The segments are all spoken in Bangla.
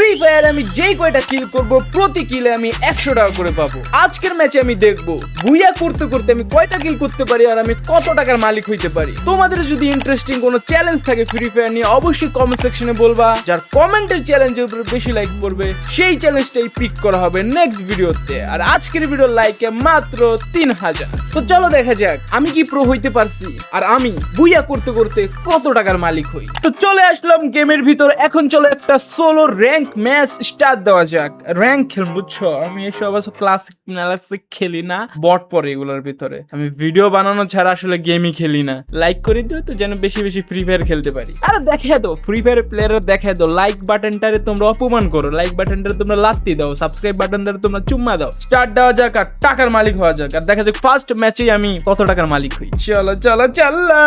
ফ্রি ফায়ার আমি যেই কয়টা কিল করব প্রতি কিলে আমি 100 টাকা করে পাবো। আজকের ম্যাচে আমি দেখবো বুইয়া করতে করতে আমি কয়টা কিল করতে পারি আর আমি কত টাকার মালিক হইতে পারি। তোমাদের যদি ইন্টারেস্টিং কোনো চ্যালেঞ্জ থাকে ফ্রি ফায়ার নিয়ে অবশ্যই কমেন্ট সেকশনে বলবা। যার কমেন্টের চ্যালেঞ্জের উপরে বেশি লাইক করবে সেই চ্যালেঞ্জটাই পিক করা হবে নেক্সট ভিডিওতে। আর আজকের ভিডিওর লাইকে মাত্র 3000। তো চলো দেখা যাক আমি কি প্রো হইতে পারছি আর আমি বুইয়া করতে করতে কত টাকার মালিক হই। তো চলে আসলাম গেমের ভিতর। এখন চলো একটা সোলো র্যাঙ্ক ম্যাচ স্টার্ট দেওয়া যাক। র্যাঙ্ক খেল বুঝছো, আমি এসব ক্লাসিক খেলি না, বট পরে এগুলোর ভিতরে। আমি ভিডিও বানানো ছাড়া আসলে গেমই খেলি না। লাইক করে দিও তো যেন বেশি বেশি ফ্রি ফায়ার খেলতে পারি। আরে দেখে দাও ফ্রি ফায়ার প্লেয়ার দেখে দাও, লাইক বাটনটারে তোমরা অপমান করো, লাইক বাটনটারে তোমরা লাত্তি দাও, সাবস্ক্রাইব বাটনটারে তোমরা চুম্মা দাও। স্টার্ট দেওয়া যাক আর টাকার মালিক হওয়া যাক। আর দেখা যাক ফার্স্ট ম্যাচেই আমি কত টাকার মালিক হই। চলো চলো চলো।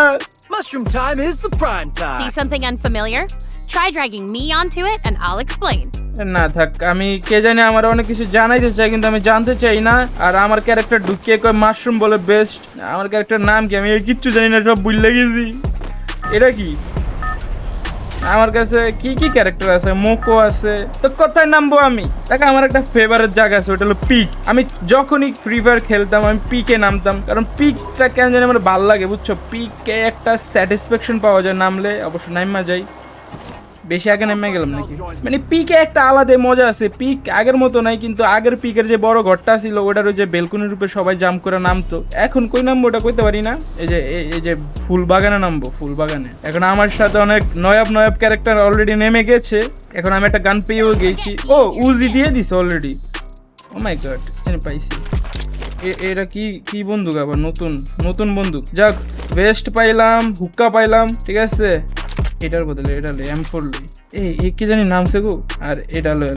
Mushroom time is the prime time. See something unfamiliar? Try dragging me onto it and I'll explain. না থাক, আমি কে জানি আমার অনেক কিছু জানাইতে চাই কিন্তু আমি জানতে চাই না। আর আমার ক্যারেক্টার ঢুকিয়ে কয় মাশরুম বলে বেস্ট। আমার ক্যারেক্টার নাম কি আমি কিচ্ছু জানি না, সব ভুলে গেছি। এটা কি আমার কাছে কি কি ক্যারেক্টার আছে? মোকো আছে, তো কোথায় নামবো আমি? দেখো আমার একটা ফেভারিট জায়গা আছে, ওটা হলো পিক। আমি যখনই ফ্রি ফায়ার খেলতাম আমি পিকে নামতাম, কারণ পিকটা কেন জানি আমার ভালো লাগে বুঝছো। পিকে একটা স্যাটিসফ্যাকশন পাওয়া যায়, নামলে অবশ্য নাইমা যায়। বেশি আগে নেমে গেলাম নাকি? মানে পিকে একটা আলাদা মজা আছে। পিক আগের মতো নাই, কিন্তু আগের পিকের যে বড় ঘরটা ছিল ওটার ওই যে বেলকুনির রূপে সবাই জাম্প করে নামতো। এখন কই নামবো ওটা কইতে পারি না। এই যে ফুল বাগানে নামবো, ফুল বাগানে। এখন আমার সাথে অনেক নয়াব ক্যারেক্টার অলরেডি নেমে গেছে। এখন আমি একটা গান পেয়েও গেছি। ও উজি দিয়ে দিছে অলরেডি। ও মাই গড, আমি পাইছি। এরা কি বন্দুক আবার? নতুন বন্দুক। যাক, ভেস্ট পাইলাম, হুক্কা পাইলাম, ঠিক আছে। এটার বদলে এটা লই, M4 লই। এই কি জানি নামছে গো। আর এটা লই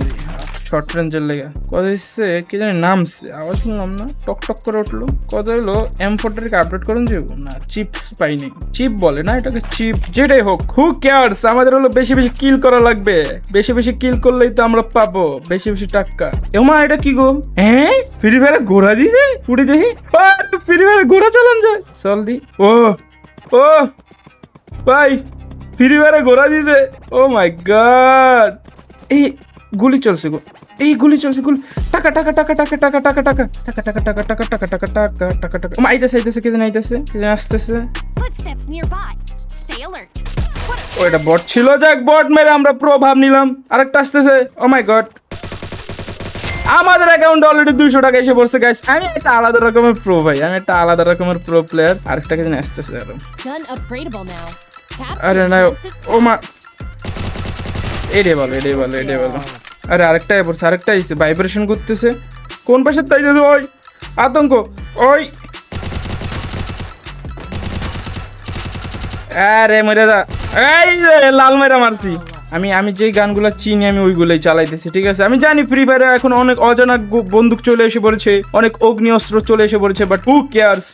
শর্ট রেঞ্জের লেগা। কত দিচ্ছে কি জানি নামছে, আওয়াজ শুনলাম না, টক টক করে উঠলো। কত হলো M4টাকে আপডেট করুন যাবো না। চিপস পাইনি, চিপ বলে না এটাকে, চিপ যেটাই হোক, হু কেয়ারস। আমাদের হলো বেশি বেশি কিল করা লাগবে। বেশি বেশি কিল করলেই তো আমরা পাবো বেশি বেশি টাকা। এমা এটা কি গো? হ্যাঁ ফ্রি ফায়ারে ঘোড়া দিছে, উড়ি দেখি। ফ্রি ফায়ারে ঘোড়া চালান যায়, চল দি। ও ভাই ফ্রি ফায়ারে ঘোরা দিছে। ও মাই গড, এই গুলি চলছে গো, এই গুলি চলছে, গুলি। টাকা টাকা টাকা টাকা টাকা টাকা টাকা টাকা টাকা টাকা টাকা টাকা টাকা টাকা টাকা টাকা। আইতেছে কে জানি আসতেছে। Footsteps nearby. Stay alert. ও এটা বট ছিল। যাক, বট মেরে আমরা প্রো ভাব নিলাম। আরেকটা আসতেছে। ও মাই গড, আমাদের অ্যাকাউন্টে অলরেডি 200 টাকা এসে পড়ছে গাইস। আমি একটা আলাদা রকমের প্রো ভাই, আমি একটা আলাদা রকমের প্রো প্লেয়ার। আরেকটা কে জানি আসতেছে। Gun upgradable now. আরে না, ও মা, এটাই বলো। আরে আরেকটা পড়ছে, আরেকটা এসে ভাইব্রেশন করতেছে। কোন পাশে তাইতেছে? ওই আতঙ্ক, ওই আরে মরে যা। এই লাল মেরা মারছি। আমি যেই গানগুলো চিনি আমি ওইগুলোই চালাইতেছি, ঠিক আছে। আমি জানি ফ্রি ফায়ারে এখন অনেক অজানা বন্দুক চলে এসে পড়েছে, অনেক অগ্নি অস্ত্র চলে এসে পড়েছে, বাট হু কেয়ারস।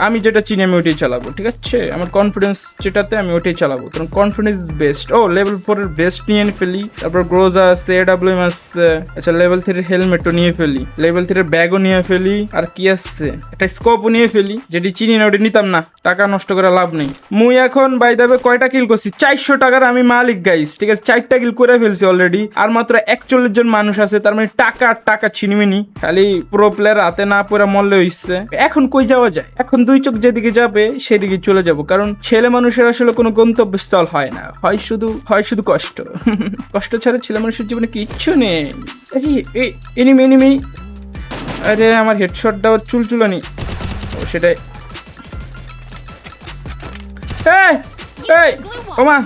আমি যেটা চিনি আমি ওইটাই চালাবো, ঠিক আছে। আমার কনফিডেন্স যেটাতে আমি ওইটাই চালাবো, কারণ কনফিডেন্স বেস্ট। ও লেভেল 4 এর বেস্ট নিয়ে ফেলি, তারপর গ্রোজা আছে, AWM আছে, আচ্ছা লেভেল 3 এর হেলমেটও নিয়ে ফেলি, লেভেল 3 এর ব্যাগও নিয়ে ফেলি। আর কি আছে, একটা স্কোপও নিয়ে ফেলি, যেটি চিনি না ওটা নিতাম না, টাকা নষ্ট করে লাভ নেই। মুই এখন বাই দাবে কয়টা কিল করছি? 400 টাকার আমি মালিক গাইস, ঠিক আছে। 4টা কিল করে ফেলছি অলরেডি। আর মাত্র 41 জন মানুষ আছে, তার মানে টাকা ছিনিমিনি। খালি প্রো প্লেয়ার হাতে না পড়ে মরলে হইছে। এখন কই যাওয়া যায়? এখন দুই চোখ যেদিকে যাবে সেদিকে চলে যাব, কারণ ছেলে মানুষের আসলে কোনো গন্তব্যস্থল হয় না, হয় শুধু কষ্ট। কষ্ট ছাড়া ছেলে মানুষের জীবনে কিচ্ছু নেই। এই এনিমি। আরে আমার হেডশটটাও চুলচুলানি। ও সেটাই। এই ওমা,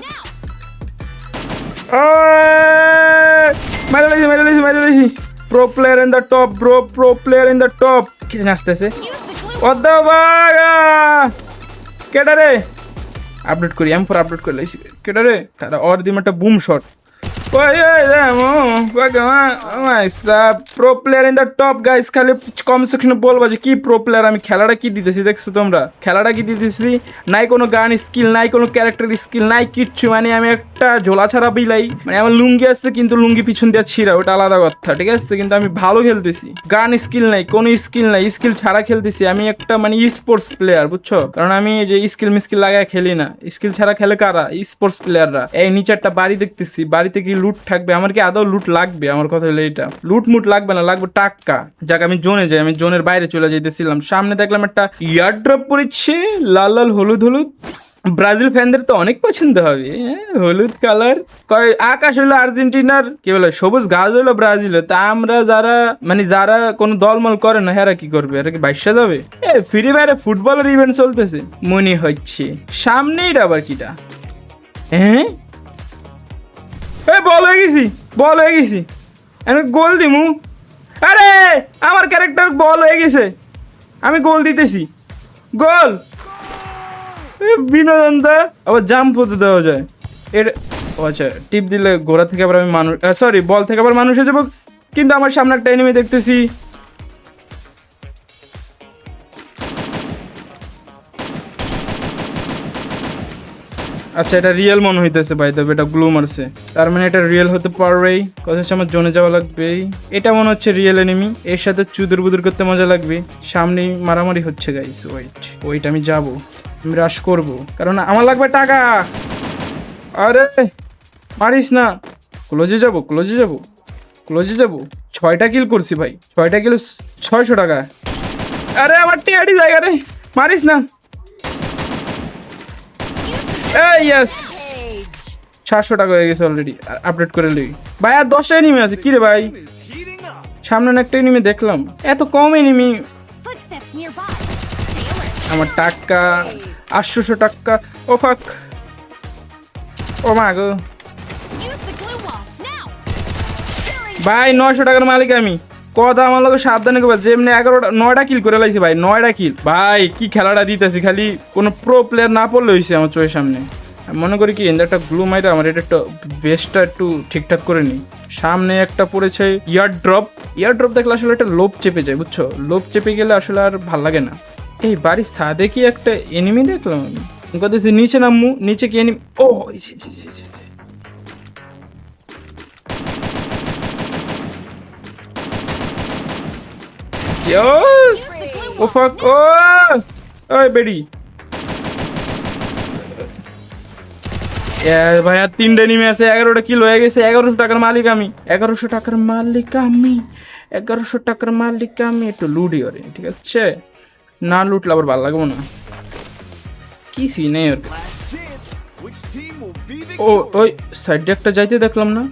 মাইরালাইছি। Pro player in the top bro, pro player in the top. কি জানি আসতেছে? কেডা রে? আপডেট করি, M4 আপডেট করে লাইছি। কেডা রে? তারা অর দিম একটা broom shot. Pro player in the top guys. খালি কমেন্ট সেকশনে বলবা যে কি প্রো প্লেয়ার। আমি খেলাটা কি দিতেছি দেখছো তোমরা? খেলাটা কি দিতেছি? নাই কোনো গান স্কিল, নাই কোনো ক্যারেক্টার স্কিল, নাই কিচ্ছু। মানে আমি একটা ঝোলা ছাড়া বিলাই। মানে আমার লুঙ্গি আছে কিন্তু লুঙ্গি পিছন দিয়ে ছিঁড়া, ওটা আলাদা কথা, ঠিক আছে। কিন্তু আমি ভালো খেলতেছি, গান স্কিল নাই, কোনো স্কিল নাই, স্কিল ছাড়া খেলতেছি। আমি একটা মানে স্পোর্টস প্লেয়ার, বুঝছো? কারণ আমি যে স্কিল মিস্কিল লাগায় খেলি না। স্কিল ছাড়া খেলে কারা? স্পোর্টস প্লেয়াররা। এই নিচে একটা বাড়ি দেখতেছি, বাড়িতে কি লুট থাকবে? আমার কি আদৌ লুট লাগবে, আমার কথা হলো এইটা। লুট মুট লাগবে না, লাগবে টাকা। যাক আমি জোনে যাই, আমি জোনের বাইরে চলে যাইতেছিলাম, সামনে দেখলাম একটা ইয়ার ড্রপ পড়েছে, লাল লাল হলুদ হলুদ। ব্রাজিল ফ্যানদের তো অনেক পছন্দ হবে, হলুদ কালার। কয় আকাশ হইলো আর্জেন্টিনার, কি বলে সবুজ ঘাস হইলো ব্রাজিল। তা আমরা যারা মানে যারা কোনো দলমল করে না, হেরা কি করবে? এরা কি বাইশা যাবে? ফ্রি ফায়ারে ফুটবলের ইভেন্ট চলতেছে মনে হচ্ছে। সামনেই আবার কিটা, হ্যাঁ বল হয়ে গেছি, বল হয়ে গেছি, আমি গোল দিমু। আরে আমার ক্যারেক্টার বল হয়ে গেছে, আমি গোল দিতেছি, গোল। বিনোদন দা আবার জাম্প হতে দেওয়া যায় এর। আচ্ছা টিপ দিলে ঘোড়া থেকে আবার আমি মানুষ, সরি বল থেকে আবার মানুষ হয়ে যাবো। কিন্তু আমার সামনে একটা এনিমি দেখতেছি। আচ্ছা এটা রিয়েল মনে হইতেছে ভাই, তবে এটা গ্লু মারছে, তার মানে এটা রিয়েল হতে পারবেই। কথা আমার জোনে যাওয়া লাগবে। এটা মনে হচ্ছে রিয়েল এনিমি, এর সাথে চুদুর বুদুর করতে মজা লাগবে। সামনেই মারামারি হচ্ছে গাইস, ওয়েট আমি যাবো, আমি রাশ করবো, কারণ আমার লাগবে টাকা। আরে মারিস না, ক্লোজে যাবো, ক্লোজে যাবো, ক্লোজে যাবো। 6টা কিল করছি ভাই, 6টা কিল 600 টাকা। আরে আমার টিআরডি জায়গা রে, মারিস না। ইয়েস 700 টাকা হয়ে গেছে অলরেডি, আপডেট করে লই ভাই। আর 10টা এনিমি আছে কি রে ভাই? Is heating up. সামনে একটা এনিমি দেখলাম, এত কম enemy. Footsteps nearby. Stay alert. আমার টাকা 800 টাকা। ও ফাক, ও মা গো Use the glue wall now. ভাই, 900 টাকার মালিক আমি। কথা আমার লোক সাবধানে করবে, যেমনি 9টা কিল করে লাইছি ভাই, 9টা কিল। ভাই কি খেলাটা দিতেছি, খালি কোনো প্রো প্লেয়ার না পড়লে হয়েছে আমার চোখের সামনে। মনে করি কি একটা গ্লু মাইরা আমার এটা একটা বেসটা একটু ঠিকঠাক করে নিই। সামনে একটা পড়েছে ইয়ার ড্রপ, ইয়ার ড্রপ দেখলে আসলে একটা লোভ চেপে যায়, বুঝছো? লোভ চেপে গেলে আসলে আর ভাল লাগে না। এই বাড়ির ছাদে কি একটা এনিমি দেখলাম আমি, কথা নিচে নামু, নিচে কি এনিমি? ও Yes! Oh fuck! Oh! ওই বেডি ভাই, আর 3টে এনিমি আছে, 11টা কিল হয়ে গেছে। 1100 টাকার মালিক আমি, 1100 টাকার মালিক আমি, 1100 টাকার মালিক আমি। একটু লুটি ওরে, ঠিক আছে? না লুটলে আবার ভালো লাগবো না, কিছুই নেই ওর। Last chance. Which team will be O victorious? ওই সাইডে একটা যাইতে দেখলাম না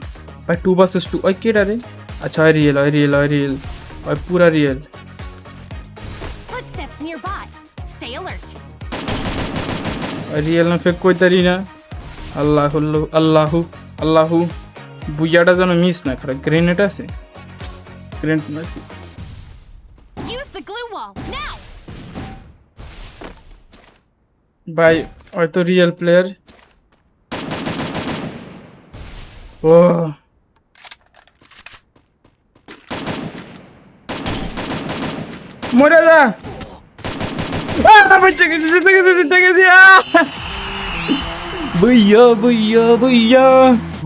ভাই, 2 vs 2। ওই কেডা রে? আচ্ছা ওই রিয়েল, ওই রিয়েল, ওই রিয়েল, ওই পুরা real. Footsteps nearby. Stay alert. Real না ফেক কইতারি না। আল্লাহু আল্লাহু আল্লাহু, বুইয়াটা যেন মিস না করে। গ্রেনেড আছে, গ্রেনেড মারছি Use the glue wall now. ভাই, হয়তো রিয়েল প্লেয়ার। ও মরে যা, বাচ্চা গেছি, জিতে গেছি, জিতে গেছি। বুইয়া বুইয়া বুইয়া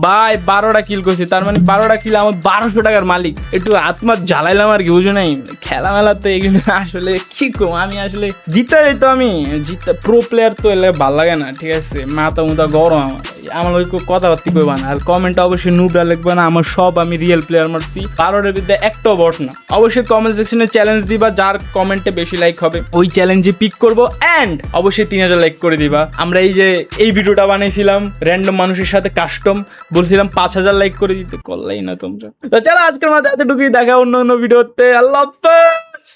ভাই, 12টা কিল করছি, তার মানে 12টা কিল, আমার 1200 টাকার মালিক। একটু আত্মা জ্বালাইলাম আর কি, বুঝো নাই? খেলা মেলা তো এগুলো আসলে কি কম, আমি আসলে জিতে যেত, আমি জিতে প্রো প্লেয়ার তো এলে ভাল লাগে না, ঠিক আছে? মাথা মুথা গরম আমার ওই কথাবার্তি করবা না। আর কমেন্টে অবশ্যই নুবরা লিখবা না, আমার সব আমি রিয়েল প্লেয়ার মারছি, 12টার বিরুদ্ধে একটাও বট না। অবশ্যই কমেন্ট সেকশনে চ্যালেঞ্জ দিবা, যার কমেন্টে বেশি লাইক হবে ওই চ্যালেঞ্জে পিক করবো। অ্যান্ড অবশ্যই 3000 লাইক করে দিবা। আমরা এই যে এই ভিডিওটা বানাইছিলাম র্যান্ডম মানুষের সাথে কাস্টম, বলছিলাম 5000 লাইক করে দিতে, করলেই না তোমরা। তো চলো আজকের মতো এতটুকুই, দেখা অন্য অন্য ভিডিওতে। আল্লাহ হাফেজ।